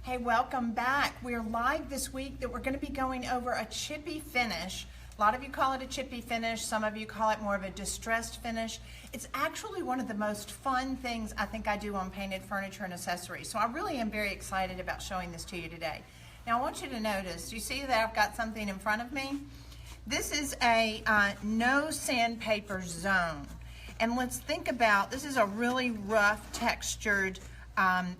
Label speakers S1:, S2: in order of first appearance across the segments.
S1: Hey, welcome back. We're live this week that we're going to be going over a chippy finish. A lot of you call it a chippy finish. Some of you call it more of a distressed finish. It's actually one of the most fun things I think I do on painted furniture and accessories. So I really am very excited about showing this to you today. Now I want you to notice, you see that I've got something in front of me? This is a no sandpaper zone. And let's think about, this is a really rough textured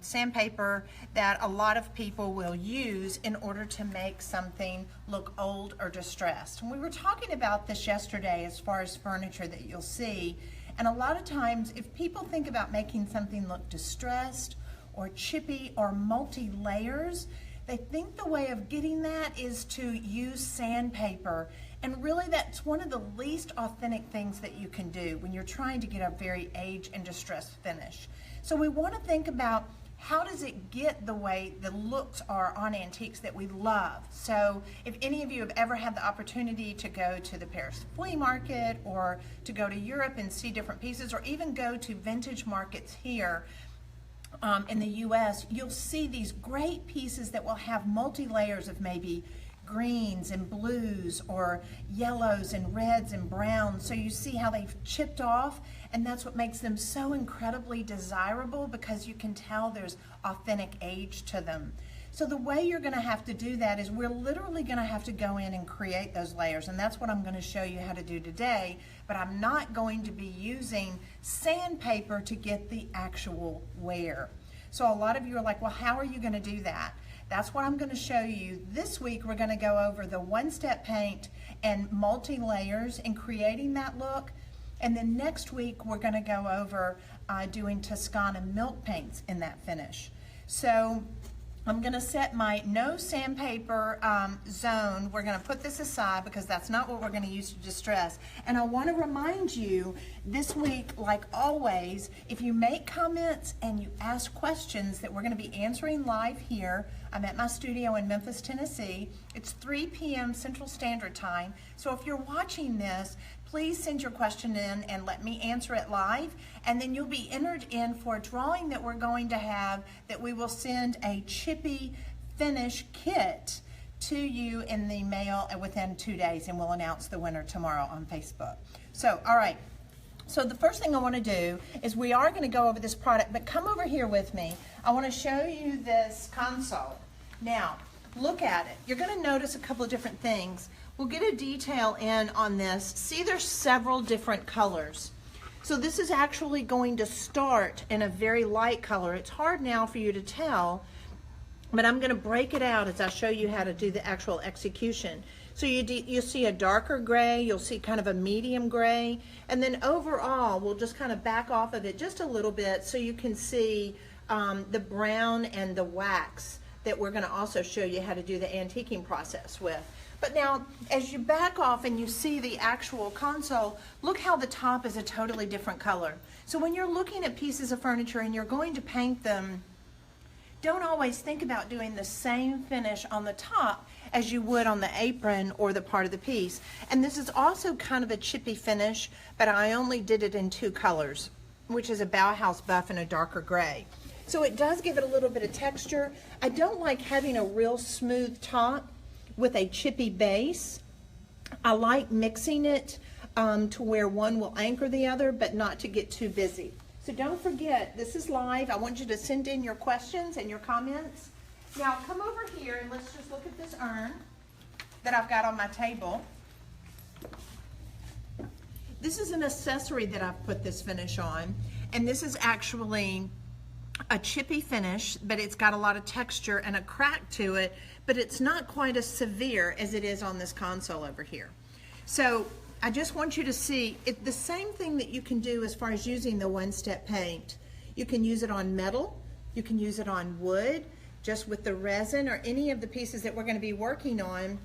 S1: sandpaper that a lot of people will use in order to make something look old or distressed. And we were talking about this yesterday as far as furniture that you'll see. And a lot of times if people think about making something look distressed or chippy or multi-layers, they think the way of getting that is to use sandpaper. And really that's one of the least authentic things that you can do when you're trying to get a very aged and distressed finish. So we want to think about how does it get the way the looks are on antiques that we love. So if any of you have ever had the opportunity to go to the Paris flea market or to go to Europe and see different pieces or even go to vintage markets here in the US, you'll see these great pieces that will have multi-layers of maybe greens and blues or yellows and reds and browns. So you see how they've chipped off, and that's what makes them so incredibly desirable because you can tell there's authentic age to them. So the way you're going to have to do that is we're literally going to have to go in and create those layers, and that's what I'm going to show you how to do today, but I'm not going to be using sandpaper to get the actual wear. So a lot of you are like, well, how are you going to do that? That's what I'm going to show you. This week we're going to go over the one-step paint and multi-layers and creating that look. And then next week we're going to go over doing Toscana milk paints in that finish. So I'm going to set my no sandpaper zone. We're going to put this aside because that's not what we're going to use to distress. And I want to remind you this week, like always, if you make comments and you ask questions that we're going to be answering live here. I'm at my studio in Memphis, Tennessee. It's 3 p.m. Central Standard Time. So if you're watching this, please send your question in and let me answer it live. And then you'll be entered in for a drawing that we're going to have that we will send a chippy finish kit to you in the mail within 2 days, and we'll announce the winner tomorrow on Facebook. So, all right. So the first thing I want to do is we are going to go over this product, but come over here with me. I want to show you this console. Now, look at it. You're going to notice a couple of different things. We'll get a detail in on this. See, there's several different colors. So this is actually going to start in a very light color. It's hard now for you to tell, but I'm going to break it out as I show you how to do the actual execution. So you'll see a darker gray, you'll see kind of a medium gray, and then overall we'll just kind of back off of it just a little bit so you can see the brown and the wax that we're going to also show you how to do the antiquing process with. But now, as you back off and you see the actual console, look how the top is a totally different color. So when you're looking at pieces of furniture and you're going to paint them, don't always think about doing the same finish on the top as you would on the apron or the part of the piece. And this is also kind of a chippy finish, but I only did it in 2 colors, which is a Bauhaus buff and a darker gray. So it does give it a little bit of texture. I don't like having a real smooth top with a chippy base. I like mixing it to where one will anchor the other, but not to get too busy. So don't forget, this is live. I want you to send in your questions and your comments. Now come over here and let's just look at this urn that I've got on my table. This is an accessory that I've put this finish on, and this is actually a chippy finish, but it's got a lot of texture and a crack to it, but it's not quite as severe as it is on this console over here. So I just want you to see the same thing that you can do as far as using the one-step paint. You can use it on metal, you can use it on wood, just with the resin or any of the pieces that we're going to be working on.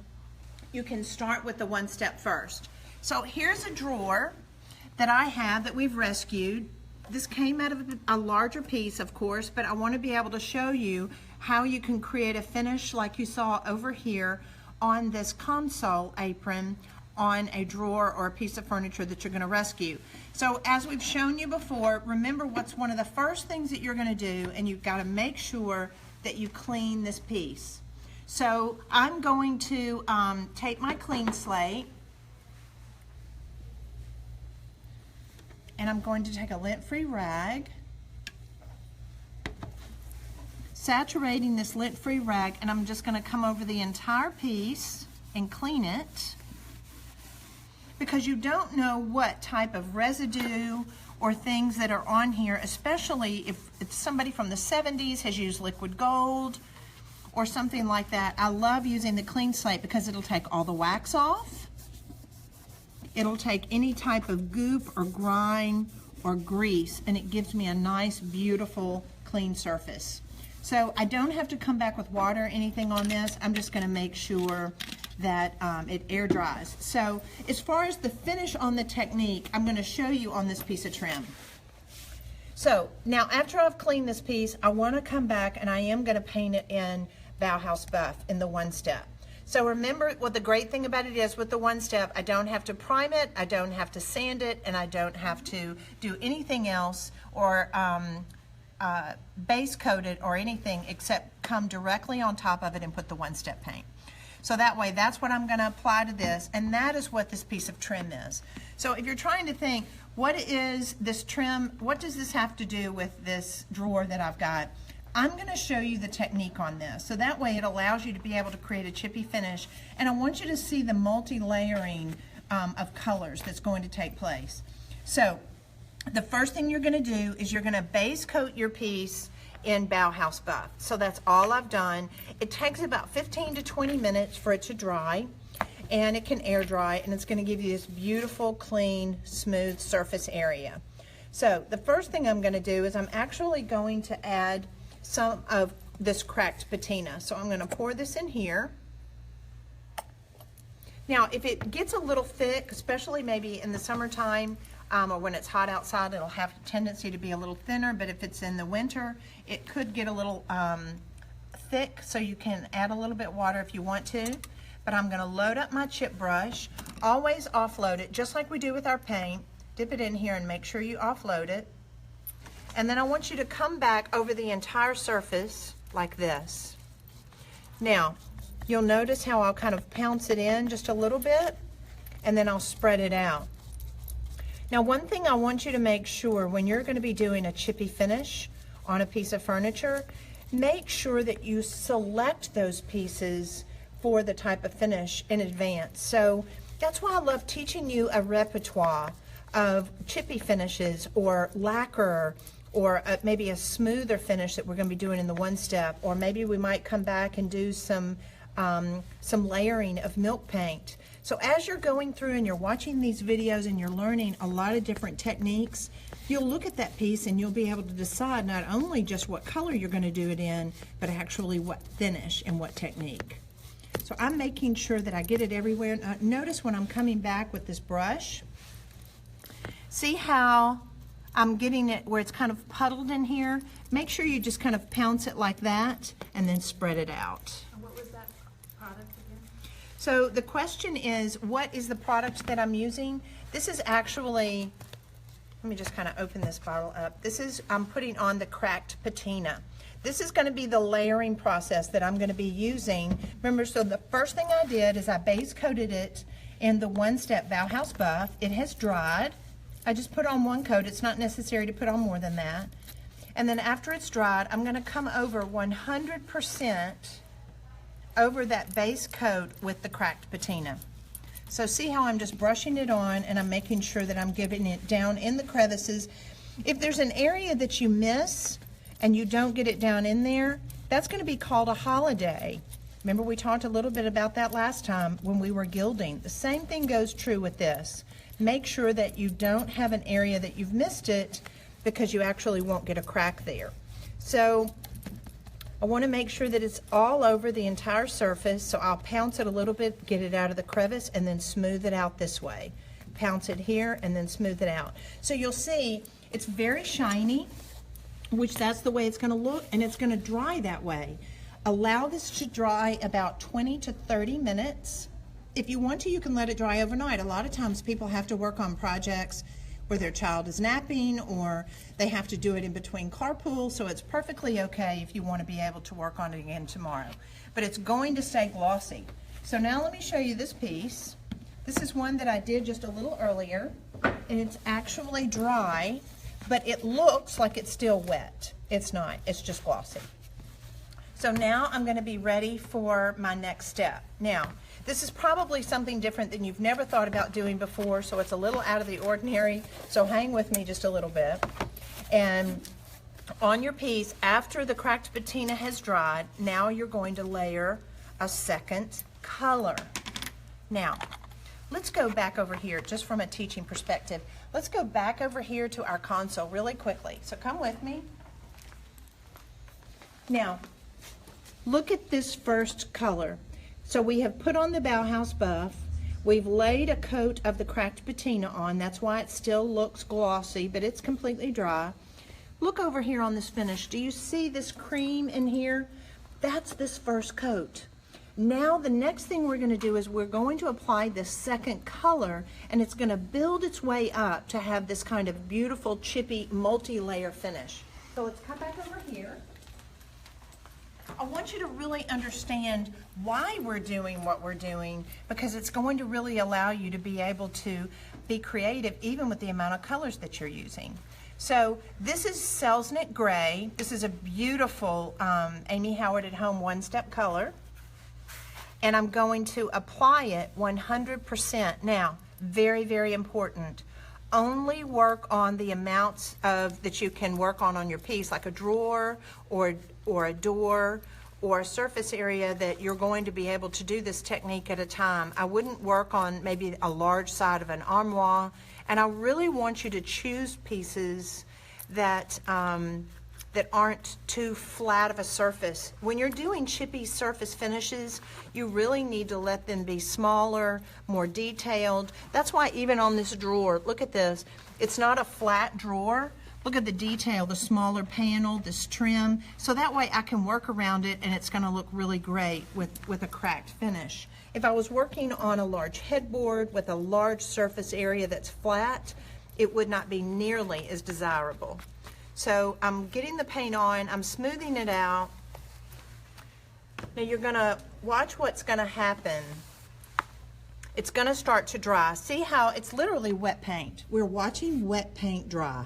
S1: You can start with the one step first. So here's a drawer that I have that we've rescued. This came out of a larger piece, of course, but I want to be able to show you how you can create a finish like you saw over here on this console apron on a drawer or a piece of furniture that you're going to rescue. So as we've shown you before, remember what's one of the first things that you're going to do, and you've got to make sure that you clean this piece. So I'm going to take my clean slate, and I'm going to take a lint-free rag, saturating this lint-free rag, and I'm just going to come over the entire piece and clean it, because you don't know what type of residue or things that are on here, especially if it's somebody from the 70s has used liquid gold or something like that. I love using the clean slate because it'll take all the wax off. It'll take any type of goop or grime or grease, and it gives me a nice, beautiful, clean surface. So I don't have to come back with water or anything on this. I'm just going to make sure that it air dries. So as far as the finish on the technique, I'm going to show you on this piece of trim. So now after I've cleaned this piece, I want to come back and I am going to paint it in Bauhaus Buff in the one step. So remember what the great thing about it is with the one step, I don't have to prime it, I don't have to sand it, and I don't have to do anything else or base coat it or anything except come directly on top of it and put the one step paint. So that way, that's what I'm going to apply to this, and that is what this piece of trim is. So if you're trying to think, what is this trim, what does this have to do with this drawer that I've got? I'm going to show you the technique on this. So that way it allows you to be able to create a chippy finish, and I want you to see the multi-layering of colors that's going to take place. So the first thing you're going to do is you're going to base coat your piece in Bauhaus Buff. So that's all I've done. It takes about 15 to 20 minutes for it to dry, and it can air dry, and it's going to give you this beautiful, clean, smooth surface area. So the first thing I'm going to do is I'm actually going to add some of this cracked patina. So I'm going to pour this in here. Now if it gets a little thick, especially maybe in the summertime, or when it's hot outside, it'll have a tendency to be a little thinner, but if it's in the winter, it could get a little thick, so you can add a little bit of water if you want to. But I'm going to load up my chip brush, always offload it, just like we do with our paint. Dip it in here and make sure you offload it. And then I want you to come back over the entire surface like this. Now, you'll notice how I'll kind of pounce it in just a little bit, and then I'll spread it out. Now, one thing I want you to make sure when you're going to be doing a chippy finish on a piece of furniture, make sure that you select those pieces for the type of finish in advance. So that's why I love teaching you a repertoire of chippy finishes or lacquer, or maybe a smoother finish that we're going to be doing in the one step, or maybe we might come back and do some layering of milk paint. So as you're going through and you're watching these videos and you're learning a lot of different techniques, you'll look at that piece and you'll be able to decide not only just what color you're going to do it in, but actually what finish and what technique. So I'm making sure that I get it everywhere. Notice when I'm coming back with this brush, see how I'm getting it where it's kind of puddled in here? Make sure you just kind of pounce it like that and then spread it out.
S2: What was that product again?
S1: So the question is, what is the product that I'm using? This is actually, let me just kind of open this bottle up. This is, I'm putting on the cracked patina. This is going to be the layering process that I'm going to be using. Remember, so the first thing I did is I base coated it in the one-step Bauhaus Buff. It has dried. I just put on one coat. It's not necessary to put on more than that. And then after it's dried, I'm going to come over 100% over that base coat with the cracked patina. So see how I'm just brushing it on, and I'm making sure that I'm giving it down in the crevices. If there's an area that you miss and you don't get it down in there, that's going to be called a holiday. Remember, we talked a little bit about that last time when we were gilding. The same thing goes true with this. Make sure that you don't have an area that you've missed it, because you actually won't get a crack there. So I want to make sure that it's all over the entire surface, so I'll pounce it a little bit, get it out of the crevice, and then smooth it out this way. Pounce it here and then smooth it out. So you'll see it's very shiny, which that's the way it's going to look, and it's going to dry that way. Allow this to dry about 20 to 30 minutes. If you want to, you can let it dry overnight. A lot of times people have to work on projects or their child is napping, or they have to do it in between carpool, so it's perfectly okay if you want to be able to work on it again tomorrow. But it's going to stay glossy. So now let me show you this piece. This is one that I did just a little earlier, and it's actually dry, but it looks like it's still wet. It's not, it's just glossy. So now I'm going to be ready for my next step. Now, this is probably something different than you've never thought about doing before, so it's a little out of the ordinary, so hang with me just a little bit. And on your piece, after the cracked patina has dried, now you're going to layer a second color. Now, let's go back over here, just from a teaching perspective. Let's go back over here to our console really quickly. So come with me. Now, look at this first color. So we have put on the Bauhaus buff. We've laid a coat of the cracked patina on. That's why it still looks glossy, but it's completely dry. Look over here on this finish. Do you see this cream in here? That's this first coat. Now the next thing we're going to do is we're going to apply this second color, and it's going to build its way up to have this kind of beautiful chippy multi-layer finish. So let's come back over here. I want you to really understand why we're doing what we're doing, because it's going to really allow you to be able to be creative even with the amount of colors that you're using. So this is Selznick Gray. This is a beautiful Amy Howard at Home one-step color. And I'm going to apply it 100%. Now, very, very important. Only work on the amounts that you can work on your piece, like a drawer or a door or a surface area that you're going to be able to do this technique at a time. I wouldn't work on maybe a large side of an armoire, and I really want you to choose pieces that that aren't too flat of a surface. When you're doing chippy surface finishes, you really need to let them be smaller, more detailed. That's why even on this drawer, look at this. It's not a flat drawer. Look at the detail, the smaller panel, this trim. So that way I can work around it and it's gonna look really great with a cracked finish. If I was working on a large headboard with a large surface area that's flat, it would not be nearly as desirable. So I'm getting the paint on, I'm smoothing it out. Now you're gonna watch what's gonna happen. It's gonna start to dry. See how it's literally wet paint. We're watching wet paint dry.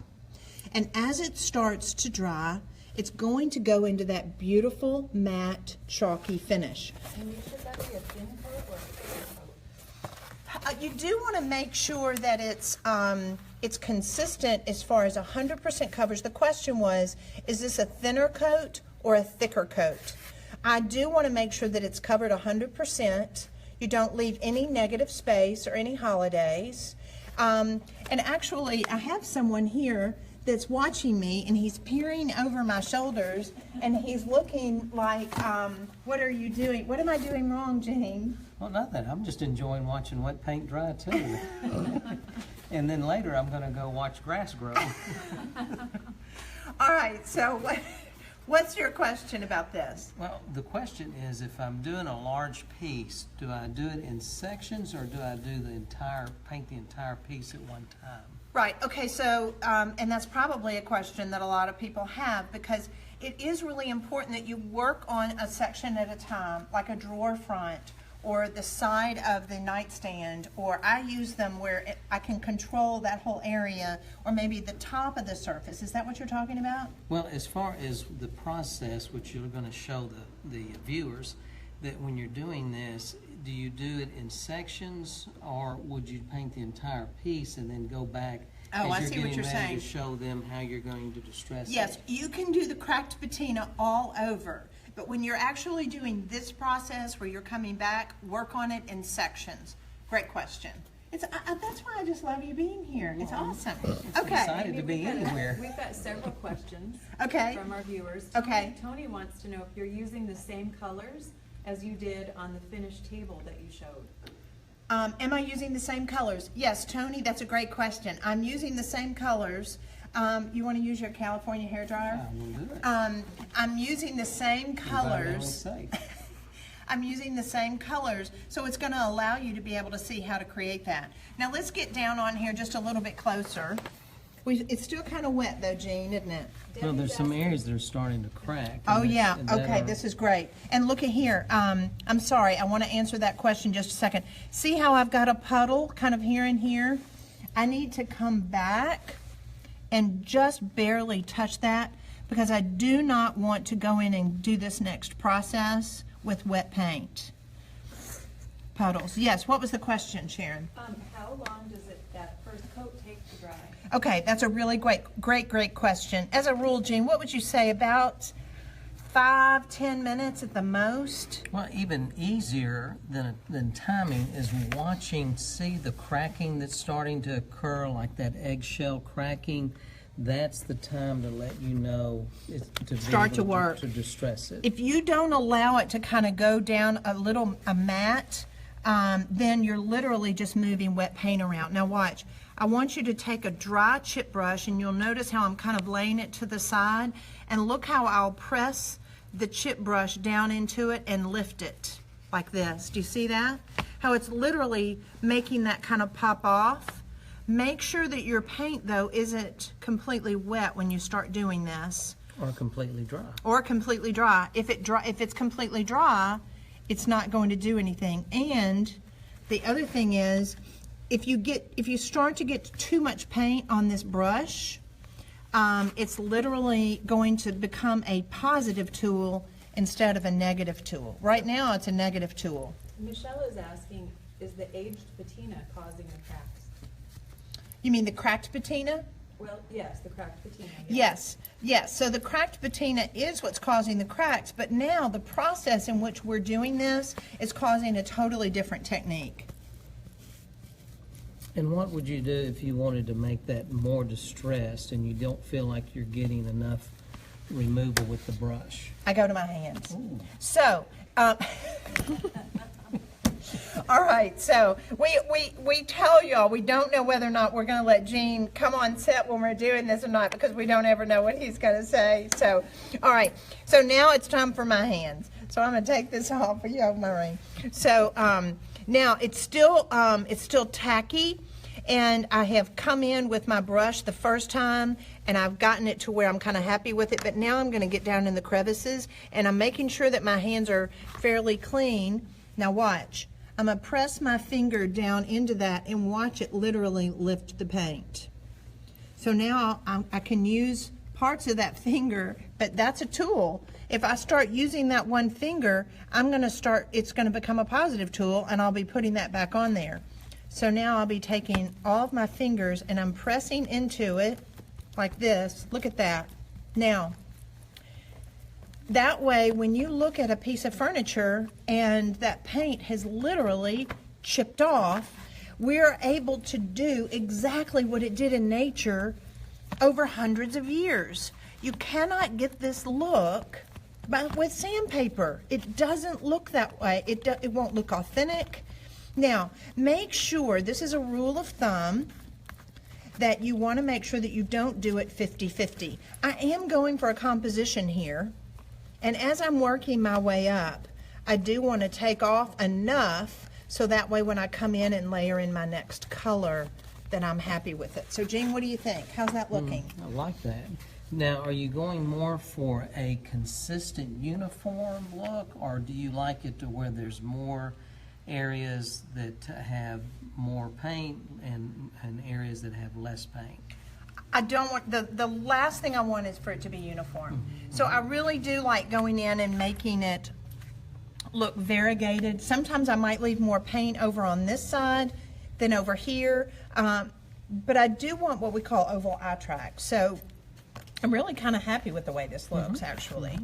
S1: And as it starts to dry, it's going to go into that beautiful matte chalky finish.
S2: And should that be a thin coat or a thick coat?
S1: You do want to make sure that it's consistent as far as 100% coverage. The question was, is this a thinner coat or a thicker coat? I do want to make sure that it's covered 100%. You don't leave any negative space or any holidays. And actually, I have someone here that's watching me, and he's peering over my shoulders, and he's looking like, what are you doing? What am I doing wrong, James?
S3: Well, nothing. I'm just enjoying watching wet paint dry, too. And then later I'm going to go watch grass grow.
S1: All right, so what's your question about this?
S3: Well, the question is, if I'm doing a large piece, do I do it in sections, or do I do paint the entire piece at one time?
S1: Right, okay, so, and that's probably a question that a lot of people have, because it is really important that you work on a section at a time, like a drawer front, or the side of the nightstand, or I use them where I can control that whole area, or maybe the top of the surface. Is that what you're talking about?
S3: Well, as far as the process, which you're going to show the viewers, that when you're doing this, do you do it in sections, or would you paint the entire piece and then go back
S1: Oh, I
S3: as
S1: see
S3: you're
S1: what
S3: getting
S1: you're
S3: ready
S1: saying.
S3: to show them how you're going to distress it?
S1: Yes, you can do the cracked patina all over, but when you're actually doing this process where you're coming back, work on it in sections. Great question. That's why I just love you being here. It's awesome. Okay.
S3: Excited to be anywhere.
S2: We've got several questions
S1: Okay.
S2: from our viewers.
S1: Okay.
S2: Tony wants to know if you're using the same colors as you did on the finished table that you showed.
S1: Am I using the same colors? Yes, Tony, that's a great question. I'm using the same colors. You want to use your California hairdryer?
S3: I will do it.
S1: I'm using the same colors. I'm using the same colors, so it's gonna allow you to be able to see how to create that. Now let's get down on here just a little bit closer. It's still kind of wet though, Jean, isn't it?
S3: Well, there's some areas that are starting to crack.
S1: Oh,
S3: and
S1: yeah,
S3: that
S1: okay,
S3: are-
S1: this is great. And look at here, I'm sorry, I want to answer that question just a second. See how I've got a puddle kind of here and here? I need to come back and just barely touch that because I do not want to go in and do this next process with wet paint. Puddles, yes, what was the question, Sharon?
S2: How long does that first coat take to dry?
S1: Okay, that's a really great question. As a rule, Jean, what would you say, about 5-10 minutes at the most?
S3: Well, even easier than timing is watching, see the cracking that's starting to occur, like that eggshell cracking. That's the time to let you know to
S1: Start to work.
S3: to distress it.
S1: If you don't allow it to kind of go down a mat, then you're literally just moving wet paint around. Now watch. I want you to take a dry chip brush, and you'll notice how I'm kind of laying it to the side, and look how I'll press the chip brush down into it and lift it like this. Do you see that? How it's literally making that kind of pop off. Make sure that your paint though isn't completely wet when you start doing this.
S3: Or completely dry.
S1: Or completely dry. If it's completely dry, it's not going to do anything. And the other thing is, if you start to get too much paint on this brush, it's literally going to become a positive tool instead of a negative tool. Right now, it's a negative tool.
S2: Michelle is asking, is the aged patina causing the cracks?
S1: You mean the cracked patina?
S2: Well, yes, the cracked patina.
S1: Yes, yes. So the cracked patina is what's causing the cracks, but now the process in which we're doing this is causing a totally different technique.
S3: And what would you do if you wanted to make that more distressed and you don't feel like you're getting enough removal with the brush?
S1: I go to my hands.
S3: Ooh.
S1: So, all right, so we tell y'all we don't know whether or not we're going to let Gene come on set when we're doing this or not, because we don't ever know what he's going to say. So, all right, so now it's time for my hands. So I'm going to take this off for you, Maureen. So now it's still tacky, and I have come in with my brush the first time, and I've gotten it to where I'm kind of happy with it, but now I'm going to get down in the crevices, and I'm making sure that my hands are fairly clean. Now watch. I'm going to press my finger down into that and watch it literally lift the paint. So now I can use parts of that finger, but that's a tool. If I start using that one finger, it's going to become a positive tool, and I'll be putting that back on there. So now I'll be taking all of my fingers and I'm pressing into it like this. Look at that. Now, that way, when you look at a piece of furniture and that paint has literally chipped off, we're able to do exactly what it did in nature over hundreds of years. You cannot get this look with sandpaper. It doesn't look that way. It won't look authentic. Now, make sure, this is a rule of thumb, that you want to make sure that you don't do it 50-50. I am going for a composition here. And as I'm working my way up, I do want to take off enough so that way when I come in and layer in my next color, that I'm happy with it. So Jean, what do you think? How's that looking?
S3: I like that. Now, are you going more for a consistent uniform look, or do you like it to where there's more areas that have more paint and areas that have less paint?
S1: I don't want, the last thing I want is for it to be uniform. So I really do like going in and making it look variegated. Sometimes I might leave more paint over on this side than over here, but I do want what we call oval eye track. So I'm really kind of happy with the way this looks, actually.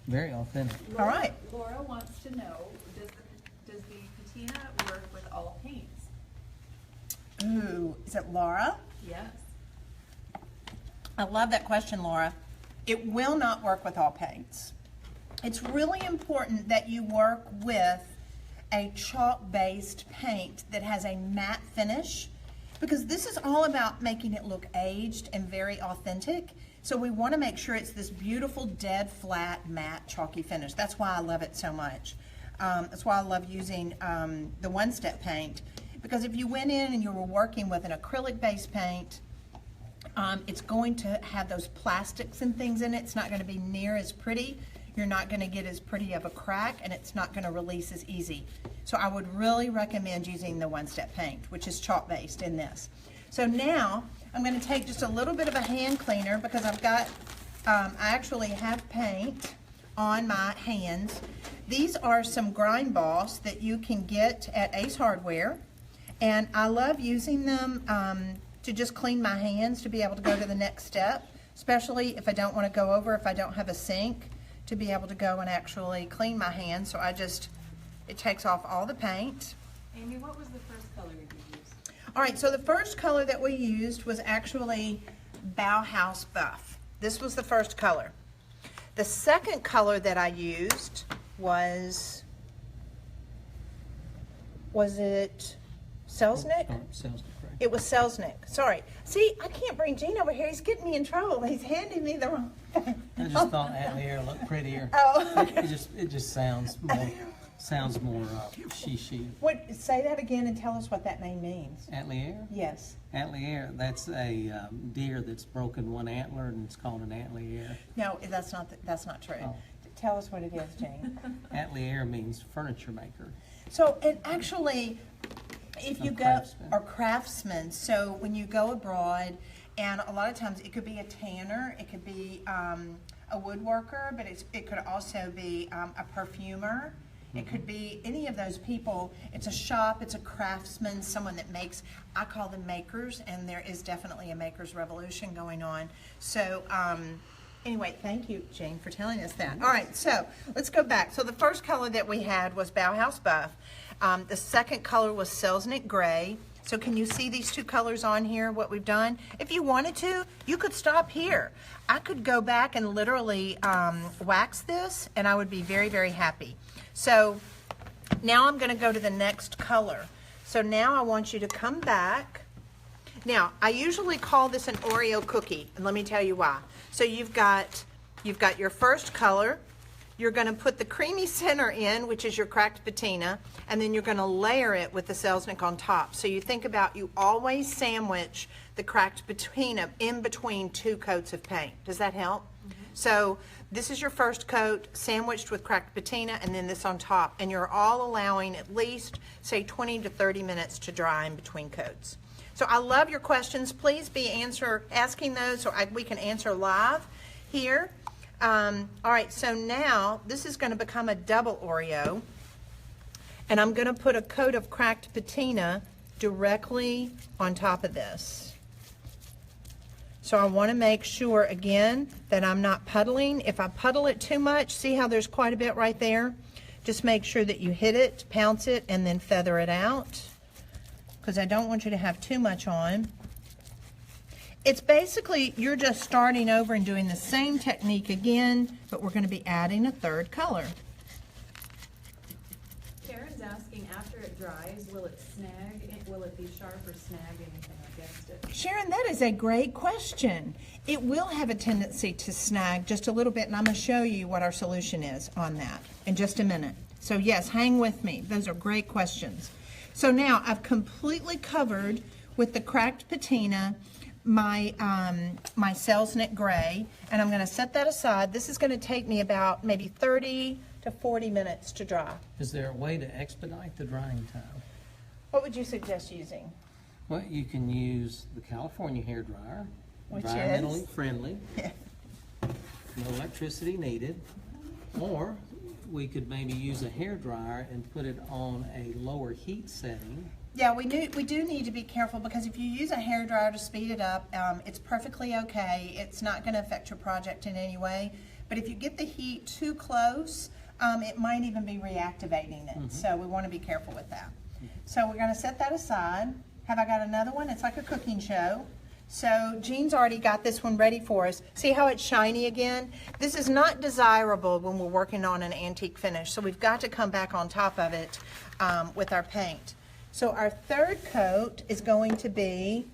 S3: Very authentic.
S1: All right.
S2: Laura wants to know, does the patina work with all paints?
S1: Ooh, is it Laura?
S2: Yes.
S1: I love that question, Laura. It will not work with all paints. It's really important that you work with a chalk-based paint that has a matte finish, because this is all about making it look aged and very authentic. So we want to make sure it's this beautiful, dead, flat, matte, chalky finish. That's why I love it so much. That's why I love using the one-step paint, because if you went in and you were working with an acrylic-based paint, it's going to have those plastics and things in it. It's not going to be near as pretty. You're not going to get as pretty of a crack, and it's not going to release as easy. So I would really recommend using the one-step paint, which is chalk-based in this. So now I'm going to take just a little bit of a hand cleaner, because I've got, I actually have paint on my hands. These are some grind balls that you can get at Ace Hardware, and I love using them to just clean my hands, to be able to go to the next step, especially if I don't want to go over, if I don't have a sink, to be able to go and actually clean my hands. So it takes off all the paint.
S2: Amy, what was the first color you used?
S1: All right, so the first color that we used was actually Bauhaus Buff. This was the first color. The second color that I used was it Selznick?
S3: Selznick.
S1: It was Selznick. Sorry. See, I can't bring Gene over here. He's getting me in trouble. He's handing me the wrong thing.
S3: I just thought Atelier looked prettier.
S1: Oh.
S3: It just sounds more she.
S1: What? Say that again and tell us what that name means.
S3: Atelier?
S1: Yes.
S3: Atelier, that's a deer that's broken one antler, and it's called an atelier.
S1: No, that's not true.
S3: Oh.
S1: Tell us what it is, Jane.
S3: Atelier means furniture maker.
S1: So, and actually, if you
S3: Or
S1: go,
S3: craftsman.
S1: or craftsman, so when you go abroad, and a lot of times it could be a tanner, it could be a woodworker, but it could also be a perfumer. It could be any of those people. It's a shop, it's a craftsman, someone that makes, I call them makers, and there is definitely a maker's revolution going on. So, anyway, thank you, Jane, for telling us that. All right, so let's go back. So the first color that we had was Bauhaus Buff. The second color was Selznick Gray. So can you see these two colors on here, what we've done? If you wanted to, you could stop here. I could go back and literally wax this, and I would be very, very happy. So now I'm going to go to the next color. So now I want you to come back. Now, I usually call this an Oreo cookie, and let me tell you why. So you've got your first color. You're going to put the creamy center in, which is your cracked patina, and then you're going to layer it with the Selznick on top. So you think about, you always sandwich the cracked patina in between two coats of paint. Does that help? Mm-hmm. So this is your first coat, sandwiched with cracked patina, and then this on top. And you're all allowing at least, say, 20 to 30 minutes to dry in between coats. So I love your questions. Please be asking those so we can answer live here. All right, so now this is going to become a double Oreo, and I'm going to put a coat of cracked patina directly on top of this. So I want to make sure, again, that I'm not puddling. If I puddle it too much, see how there's quite a bit right there? Just make sure that you hit it, pounce it, and then feather it out, because I don't want you to have too much on. It's basically, you're just starting over and doing the same technique again, but we're going to be adding a third color.
S2: Karen's asking, after it dries, will it snag? Will it be sharp or snag anything against it?
S1: Sharon, that is a great question. It will have a tendency to snag just a little bit, and I'm going to show you what our solution is on that in just a minute. So yes, hang with me. Those are great questions. So now I've completely covered with the cracked patina my Selznick Gray, and I'm going to set that aside. This is going to take me about maybe 30 to 40 minutes to dry.
S3: Is there a way to expedite the drying time?
S1: What would you suggest using?
S3: Well, you can use the California hairdryer,
S1: Which
S3: environmentally
S1: is?
S3: friendly, no electricity needed, or we could maybe use a hairdryer and put it on a lower heat setting.
S1: Yeah, we do need to be careful, because if you use a hairdryer to speed it up, it's perfectly okay. It's not going to affect your project in any way. But if you get the heat too close, it might even be reactivating it. Mm-hmm. So we want to be careful with that. Mm-hmm. So we're going to set that aside. Have I got another one? It's like a cooking show. So Jean's already got this one ready for us. See how it's shiny again? This is not desirable when we're working on an antique finish. So we've got to come back on top of it with our paint. So our third coat is going to be,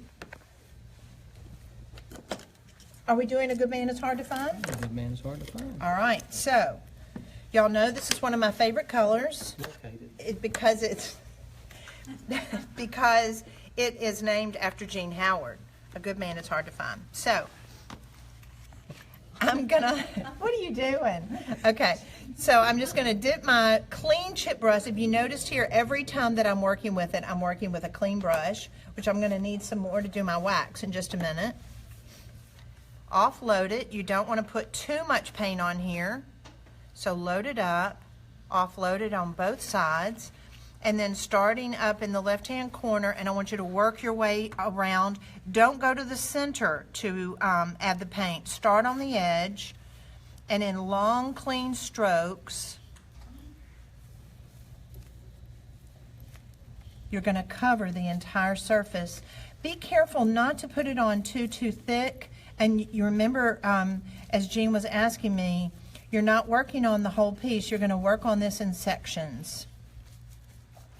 S1: are we doing A Good Man Is Hard to Find?
S3: A good man is hard to find.
S1: All right, so Y'all know this is one of my favorite colors.
S3: Located.
S1: Because it is named after Gene Howard. A good man is hard to find. So, I'm gonna, what are you doing? Okay, so I'm just gonna dip my clean chip brush. If you noticed here, every time that I'm working with it, I'm working with a clean brush, which I'm gonna need some more to do my wax in just a minute. Offload it. You don't wanna put too much paint on here. So load it up, offload it on both sides, and then starting up in the left-hand corner, and I want you to work your way around. Don't go to the center to add the paint. Start on the edge, and in long, clean strokes, you're going to cover the entire surface. Be careful not to put it on too thick, and you remember, as Jean was asking me, you're not working on the whole piece. You're going to work on this in sections.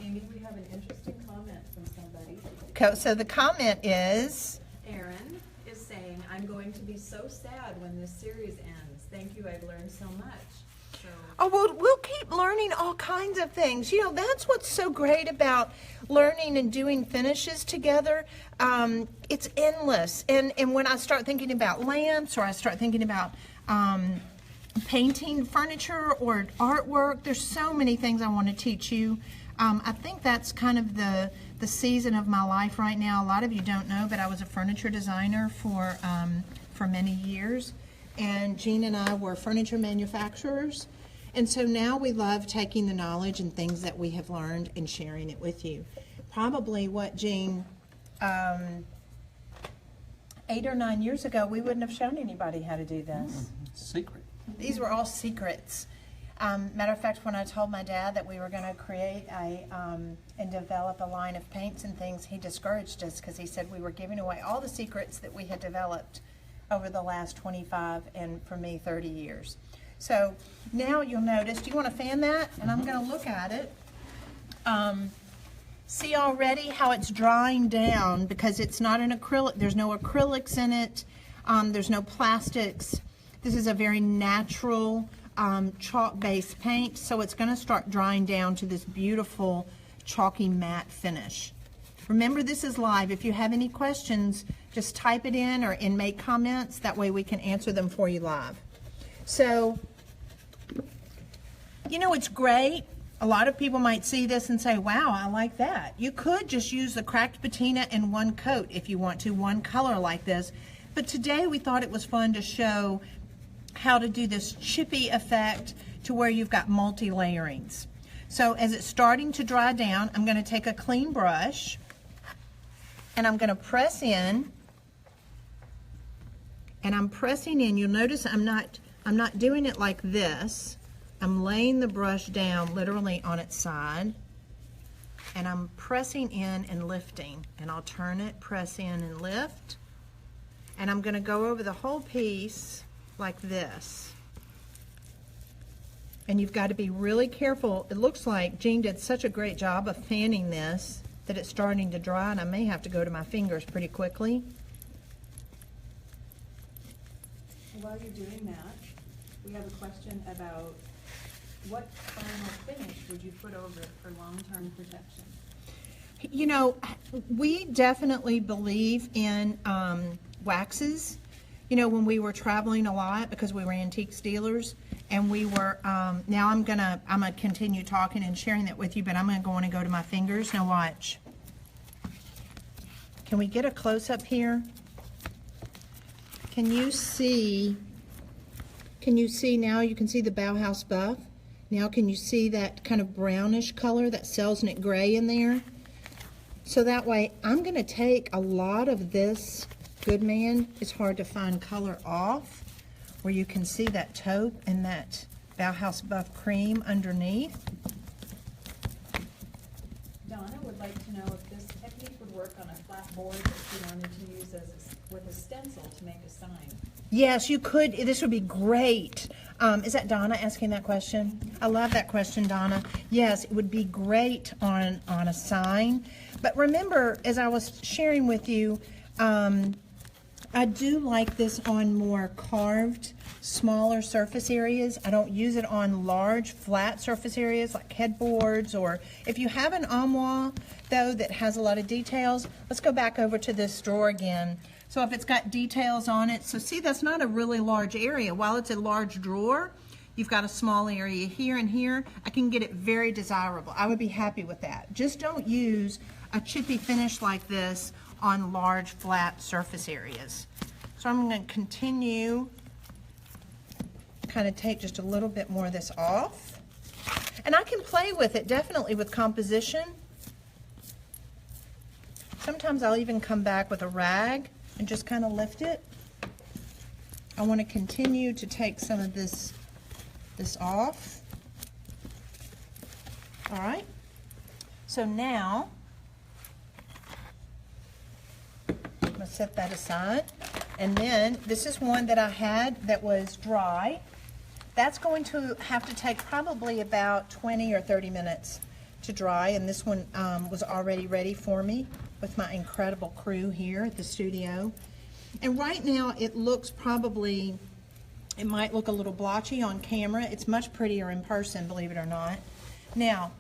S2: Amy, we have an interesting comment from somebody.
S1: So the comment is,
S2: Aaron is saying, I'm going to be so sad when this series ends. Thank you, I've learned so much. So,
S1: oh, well, we'll keep learning all kinds of things. You know, that's what's so great about learning and doing finishes together. It's endless. And when I start thinking about lamps, or I start thinking about painting furniture or artwork, there's so many things I want to teach you. I think that's kind of the season of my life right now. A lot of you don't know, but I was a furniture designer for many years, and Jean and I were furniture manufacturers, and so now we love taking the knowledge and things that we have learned and sharing it with you. Probably what, Jean, 8 or 9 years ago, we wouldn't have shown anybody how to do this.
S3: Secret.
S1: These were all secrets. Matter of fact, when I told my dad that we were going to create and develop a line of paints and things, he discouraged us because he said we were giving away all the secrets that we had developed over the last 25 and for me 30 years. So now you'll notice, do you want to fan that? And I'm going to look at it. See already how it's drying down because it's not an acrylic. There's no acrylics in it. There's no plastics. This is a very natural chalk-based paint, so it's going to start drying down to this beautiful chalky matte finish. Remember, this is live. If you have any questions, just type it in or make comments. That way we can answer them for you live. So, you know, it's great. A lot of people might see this and say, wow, I like that. You could just use the cracked patina in one coat if you want to, one color like this. But today we thought it was fun to show how to do this chippy effect to where you've got multi-layerings. So as it's starting to dry down, I'm going to take a clean brush and I'm going to press in, and I'm pressing in. You'll notice I'm not doing it like this. I'm laying the brush down literally on its side, and I'm pressing in and lifting, and I'll turn it, press in and lift, and I'm going to go over the whole piece like this. And you've got to be really careful. It looks like Jean did such a great job of fanning this that it's starting to dry, and I may have to go to my fingers pretty quickly.
S2: while you're doing that, we have a question about what final finish would you put over it for long-term protection?
S1: You know, we definitely believe in waxes. You know, when we were traveling a lot because we were antiques dealers, and we were, now I'm gonna continue talking and sharing that with you, but I'm gonna want to go to my fingers. Now watch. Can we get a close-up here? Can you see now, you can see the Bauhaus buff? Now can you see that kind of brownish color, that Selznick gray in there? So that way, I'm gonna take a lot of this Goodman, it's hard to find color off, where you can see that taupe and that Bauhaus buff cream underneath.
S2: Donna would like to know if this technique would work on a flat board that she wanted to use with a stencil to make a sign.
S1: Yes, you could. This would be great. Is that Donna asking that question? I love that question, Donna. Yes, it would be great on a sign. But remember, as I was sharing with you, I do like this on more carved, smaller surface areas. I don't use it on large, flat surface areas like headboards, or if you have an armoire, though, that has a lot of details. Let's go back over to this drawer again. So if it's got details on it, so see, that's not a really large area. While it's a large drawer, you've got a small area here and here. I can get it very desirable. I would be happy with that. Just don't use a chippy finish like this on large flat surface areas. So I'm going to continue, kind of take just a little bit more of this off. And I can play with it definitely with composition. Sometimes I'll even come back with a rag and just kind of lift it. I want to continue to take some of this off. All right. So now I'm going to set that aside. And then this is one that I had that was dry. That's going to have to take probably about 20 or 30 minutes to dry. And this one was already ready for me with my incredible crew here at the studio. And right now it looks probably, it might look a little blotchy on camera. It's much prettier in person, believe it or not. Now,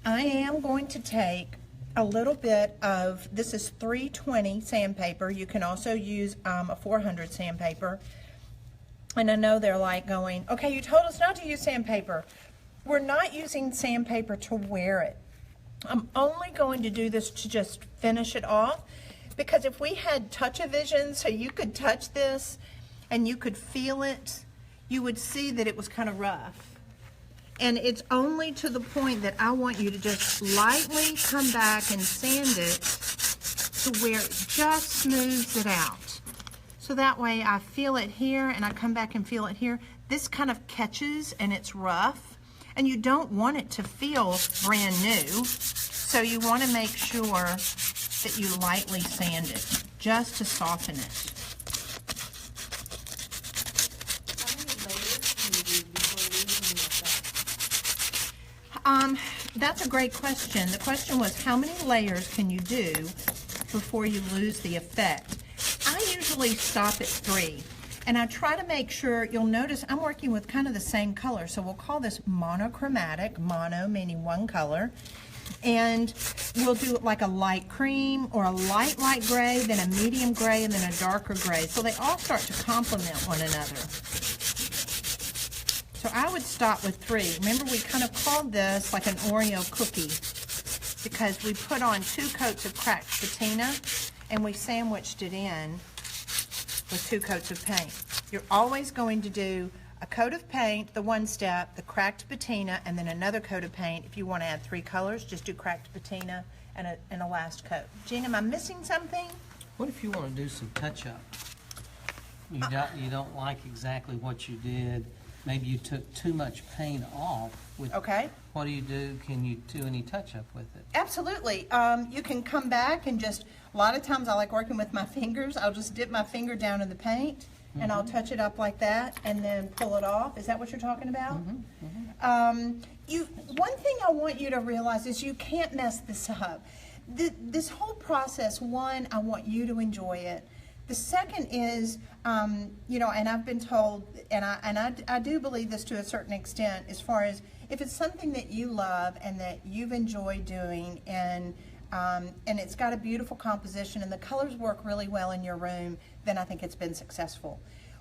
S1: I am going to take a little bit of, this is 320 sandpaper. You can also use a 400 sandpaper. And I know they're like going, okay, you told us not to use sandpaper. We're not using sandpaper to wear it. I'm only going to do this to just finish it off, because if we had touch-o-vision, so you could touch this and you could feel it, you would see that it was kind of rough. And it's only to the point that I want you to just lightly come back and sand it to where it just smooths it out. So that way I feel it here and I come back and feel it here. This kind of catches and it's rough, and you don't want it to feel brand new. So you want to make sure that you lightly sand it just to soften it. That's a great question. The question was, how many layers can you do before you lose the effect? I usually stop at 3, and I try to make sure, you'll notice I'm working with kind of the same color, so we'll call this monochromatic, mono meaning one color, and we'll do it like a light cream or a light gray, then a medium gray, and then a darker gray, so they all start to complement one another. So I would stop with 3. Remember, we kind of called this like an Oreo cookie because we put on 2 coats of cracked patina and we sandwiched it in with 2 coats of paint. You're always going to do a coat of paint, the one step, the cracked patina, and then another coat of paint. If you want to add 3 colors, just do cracked patina and a last coat. Jean, am I missing something?
S3: What if you want to do some touch-up? You don't like exactly what you did. Maybe you took too much paint off.
S1: Okay.
S3: What do you do? Can you do any touch-up with it?
S1: Absolutely. You can come back and just, a lot of times I like working with my fingers. I'll just dip my finger down in the paint and I'll touch it up like that and then pull it off. Is that what you're talking about? One thing I want you to realize is you can't mess this up. This whole process, one, I want you to enjoy it. The second is, you know, and I've been told, and I do believe this to a certain extent, as far as if it's something that you love and that you've enjoyed doing, and it's got a beautiful composition and the colors work really well in your room, then I think it's been successful.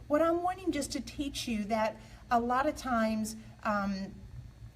S1: What I'm wanting just to teach you that a lot of times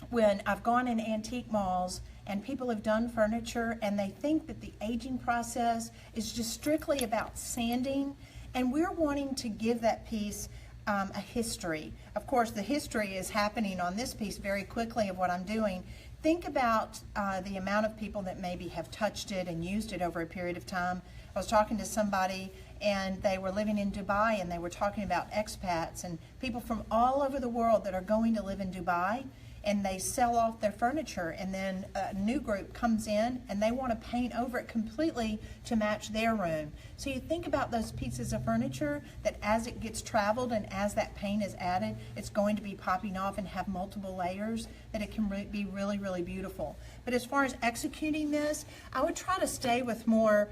S1: when I've gone in antique malls and people have done furniture and they think that the aging process is just strictly about sanding, and we're wanting to give that piece a history. Of course, the history is happening on this piece very quickly of what I'm doing. Think about the amount of people that maybe have touched it and used it over a period of time. I was talking to somebody and they were living in Dubai, and they were talking about expats and people from all over the world that are going to live in Dubai. and they sell off their furniture, and then a new group comes in and they want to paint over it completely to match their room. So you think about those pieces of furniture that as it gets traveled and as that paint is added, it's going to be popping off and have multiple layers, that it can be really, really beautiful. But as far as executing this, I would try to stay with more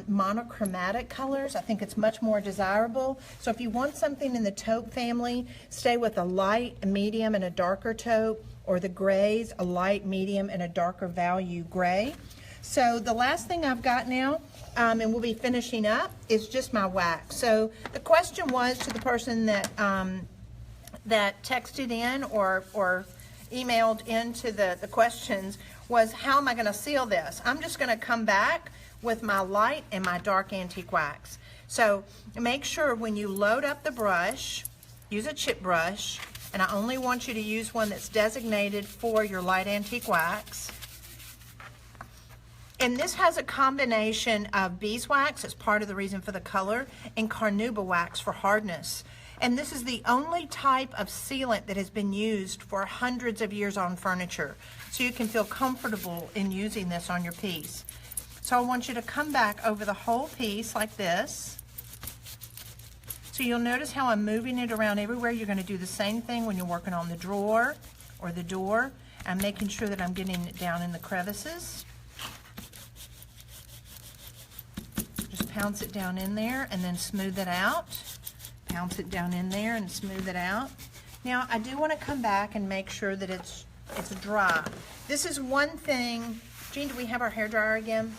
S1: monochromatic colors. I think it's much more desirable. So if you want something in the taupe family, stay with a light, a medium, and a darker taupe, or the grays, a light, medium, and a darker value gray. So the last thing I've got now, and we'll be finishing up, is just my wax. So the question was to the person that that texted in or emailed into the questions was, how am I going to seal this? I'm just going to come back with my light and my dark antique wax. So make sure when you load up the brush, use a chip brush, and I only want you to use one that's designated for your light antique wax. And this has a combination of beeswax, as part of the reason for the color, and carnauba wax for hardness. And this is the only type of sealant that has been used for hundreds of years on furniture. So you can feel comfortable in using this on your piece. So I want you to come back over the whole piece like this. So you'll notice how I'm moving it around everywhere. You're going to do the same thing when you're working on the drawer or the door. I'm making sure that I'm getting it down in the crevices. Just pounce it down in there and then smooth it out. Pounce it down in there and smooth it out. Now I do want to come back and make sure that it's dry. This is one thing. Jean, do we have our hairdryer again?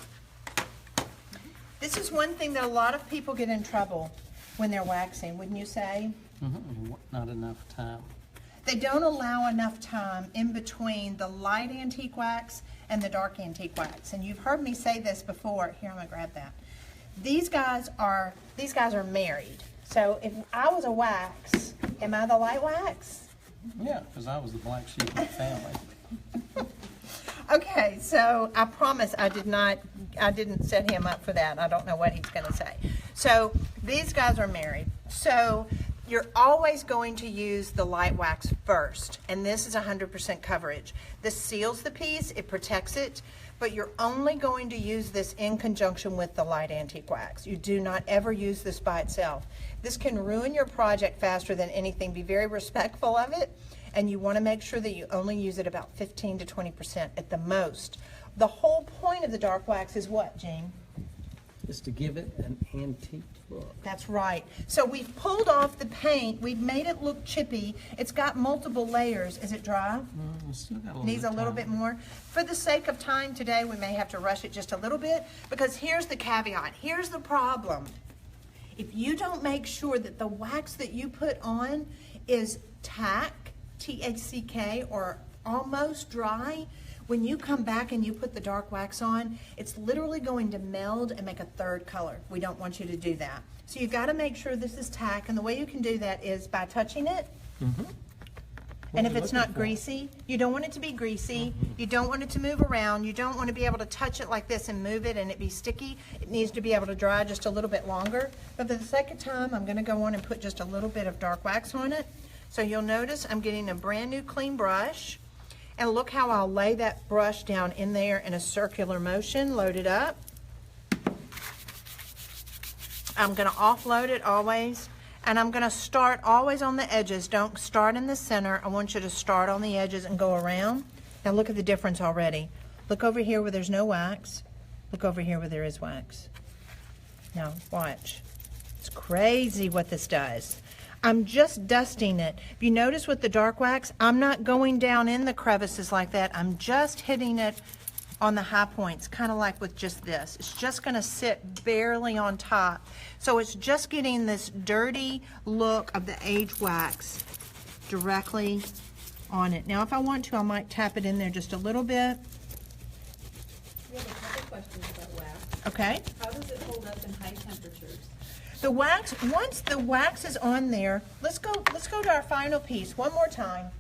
S1: This is one thing that a lot of people get in trouble when they're waxing, wouldn't you say?
S3: Mm-hmm. Not enough time.
S1: They don't allow enough time in between the light antique wax and the dark antique wax. And you've heard me say this before. Here, I'm gonna grab that. These guys are married. So if I was a wax, am I the light wax?
S3: Yeah, because I was the black sheep of the family.
S1: Okay, so I promise I didn't set him up for that. I don't know what he's gonna say. So these guys are married. So you're always going to use the light wax first, and this is 100% coverage. This seals the piece, it protects it, but you're only going to use this in conjunction with the light antique wax. You do not ever use this by itself. This can ruin your project faster than anything. Be very respectful of it, and you want to make sure that you only use it about 15 to 20% at the most. The whole point of the dark wax is what, Jean?
S3: Is to give it an antique look.
S1: That's right. So we've pulled off the paint. We've made it look chippy. It's got multiple layers. Is it dry?
S3: Still got a little
S1: Needs a little bit more. For the sake of time today, we may have to rush it just a little bit, because here's the caveat. Here's the problem. If you don't make sure that the wax that you put on is tack, T-A-C-K, or almost dry, when you come back and you put the dark wax on, it's literally going to meld and make a third color. We don't want you to do that. So you've got to make sure this is tack, and the way you can do that is by touching it.
S3: Mm-hmm.
S1: And if it's not greasy, you don't want it to be greasy, you don't want it to move around, you don't want to be able to touch it like this and move it and it be sticky. It needs to be able to dry just a little bit longer. But for the second time, I'm going to go on and put just a little bit of dark wax on it. So you'll notice I'm getting a brand new clean brush. And look how I'll lay that brush down in there in a circular motion, load it up. I'm going to offload it always. And I'm going to start always on the edges. Don't start in the center. I want you to start on the edges and go around. Now look at the difference already. Look over here where there's no wax. Look over here where there is wax. Now watch. It's crazy what this does. I'm just dusting it. If you notice with the dark wax, I'm not going down in the crevices like that. I'm just hitting it on the high points, kind of like with just this. It's just going to sit barely on top. So it's just getting this dirty look of the aged wax directly on it. Now if I want to, I might tap it in there just a little bit.
S2: We have a couple questions about wax.
S1: Okay.
S2: How does it hold up in high temperatures?
S1: The wax, once the wax is on there, let's go to our final piece one more time.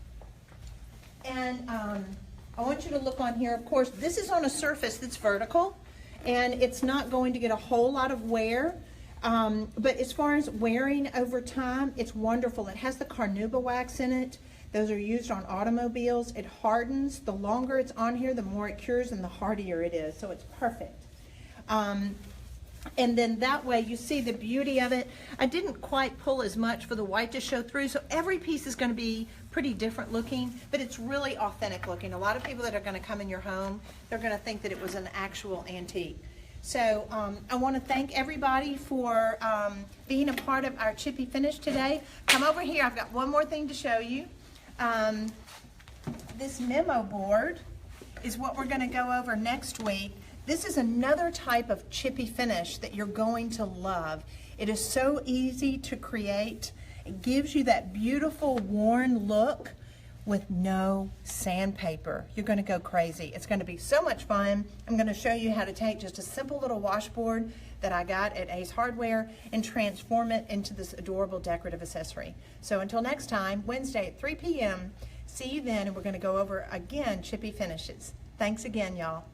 S1: And I want you to look on here. Of course, this is on a surface that's vertical, and it's not going to get a whole lot of wear. But as far as wearing over time, it's wonderful. It has the carnauba wax in it Those are used on automobiles. It hardens. The longer it's on here, the more it cures and the hardier it is. So it's perfect. And then that way you see the beauty of it. I didn't quite pull as much for the white to show through, so every piece is going to be pretty different looking, but it's really authentic looking. A lot of people that are going to come in your home, they're going to think that it was an actual antique. So I want to thank everybody for being a part of our Chippy finish today. Come over here. I've got one more thing to show you. This memo board is what we're going to go over next week. This is another type of chippy finish that you're going to love. It is so easy to create. It gives you that beautiful worn look with no sandpaper. You're going to go crazy. It's going to be so much fun. I'm going to show you how to take just a simple little washboard that I got at Ace Hardware and transform it into this adorable decorative accessory. So until next time, Wednesday at 3 p.m., see you then, and we're going to go over again Chippy finishes. Thanks again, y'all.